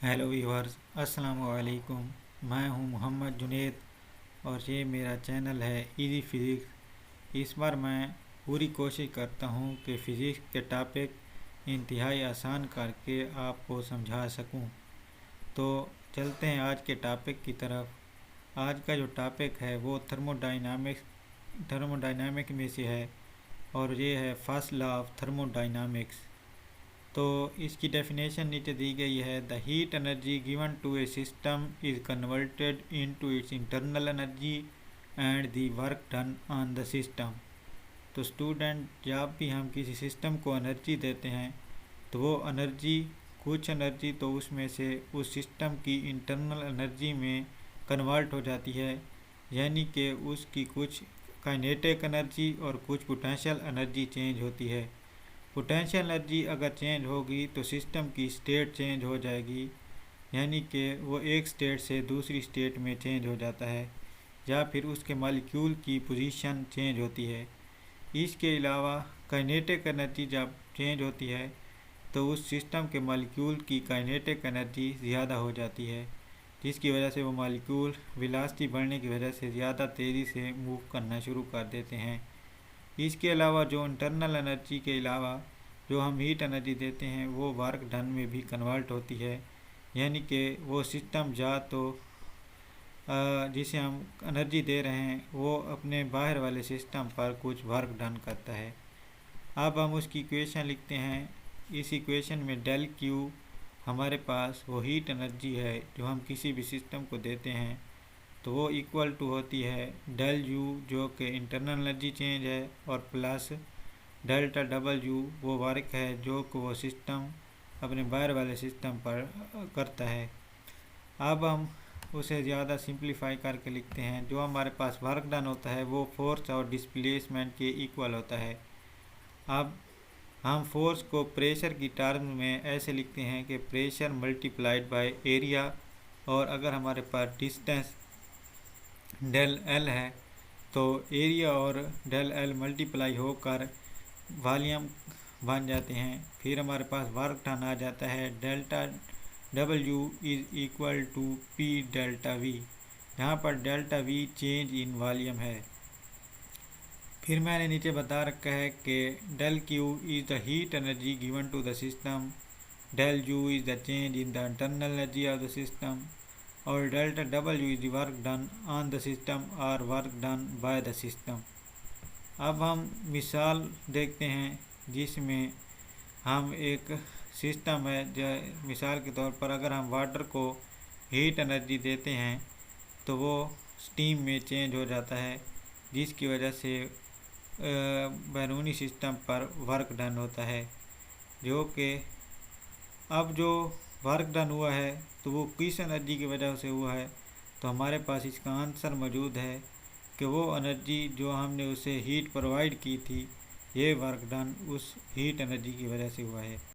Hello viewers, अस्सलाम वालेकुम। मैं हूं मोहम्मद जुनेद और ये मेरा चैनल है इजी फिज़िक्स। इस बार मैं पूरी कोशिश करता हूं कि फ़िज़िक्स के टॉपिक इंतहाई आसान करके आपको समझा सकूं। तो चलते हैं आज के टॉपिक की तरफ। आज का जो टॉपिक है वो थर्मोडायनामिक में से है और ये है फर्स्ट लॉ ऑफ थर्मोडायनामिक्स। तो इसकी डेफिनेशन नीचे दी गई है। The heat energy given to a system is converted into its internal energy and the work done on the system. तो स्टूडेंट, जब भी हम किसी सिस्टम को एनर्जी देते हैं तो वो एनर्जी, कुछ एनर्जी तो उसमें से उस सिस्टम की इंटरनल एनर्जी में कन्वर्ट हो जाती है, यानी कि उसकी कुछ काइनेटिक एनर्जी और कुछ पोटेंशियल एनर्जी चेंज होती है। पोटेंशियल एनर्जी अगर चेंज होगी तो सिस्टम की स्टेट चेंज हो जाएगी, यानी कि वो एक स्टेट से दूसरी स्टेट में चेंज हो जाता है, या फिर उसके मॉलिक्यूल की पोजीशन चेंज होती है। इसके अलावा काइनेटिक एनर्जी जब चेंज होती है तो उस सिस्टम के मॉलिक्यूल की काइनेटिक एनर्जी ज़्यादा हो जाती है, जिसकी वजह से वो मॉलिक्यूल वेलोसिटी बढ़ने की वजह से ज़्यादा तेज़ी से मूव करना शुरू कर देते हैं। इसके अलावा जो इंटरनल एनर्जी के अलावा जो हम हीट एनर्जी देते हैं वो वर्क डन में भी कन्वर्ट होती है, यानी कि वो सिस्टम या तो जिसे हम एनर्जी दे रहे हैं वो अपने बाहर वाले सिस्टम पर कुछ वर्क डन करता है। अब हम उसकी इक्वेशन लिखते हैं। इस इक्वेशन में डेल क्यू हमारे पास वो हीट एनर्जी है जो हम किसी भी सिस्टम को देते हैं, तो वो इक्वल टू होती है डेल यू जो कि इंटरनल एनर्जी चेंज है, और प्लस डेल्टा डबल यू वो वर्क है जो कि वो सिस्टम अपने बाहर वाले सिस्टम पर करता है। अब हम उसे ज़्यादा सिंप्लीफाई करके लिखते हैं। जो हमारे पास वर्क डन होता है वो फोर्स और डिस्प्लेसमेंट के इक्वल होता है। अब हम फोर्स को प्रेशर की टर्म में ऐसे लिखते हैं कि प्रेशर मल्टीप्लाइड बाय एरिया, और अगर हमारे पास डिस्टेंस डेल एल है तो एरिया और डेल एल मल्टीप्लाई होकर वॉल्यूम बन जाते हैं। फिर हमारे पास वर्क डन आ जाता है। Delta W is equal to P delta V, जहाँ पर delta V change in volume है। फिर मैंने नीचे बता रखा है कि del Q is the heat energy given to the system, del U is the change in the internal energy of the system, और delta W is the work done on the system और work done by the system. अब हम मिसाल देखते हैं जिसमें हम एक सिस्टम है, जो मिसाल के तौर पर अगर हम वाटर को हीट एनर्जी देते हैं तो वो स्टीम में चेंज हो जाता है, जिसकी वजह से बैरूनी सिस्टम पर वर्क डन होता है। जो कि अब जो वर्क डन हुआ है तो वो किस एनर्जी की वजह से हुआ है, तो हमारे पास इसका आंसर मौजूद है कि वो एनर्जी जो हमने उसे हीट प्रोवाइड की थी, ये वर्क डन उस हीट एनर्जी की वजह से हुआ है।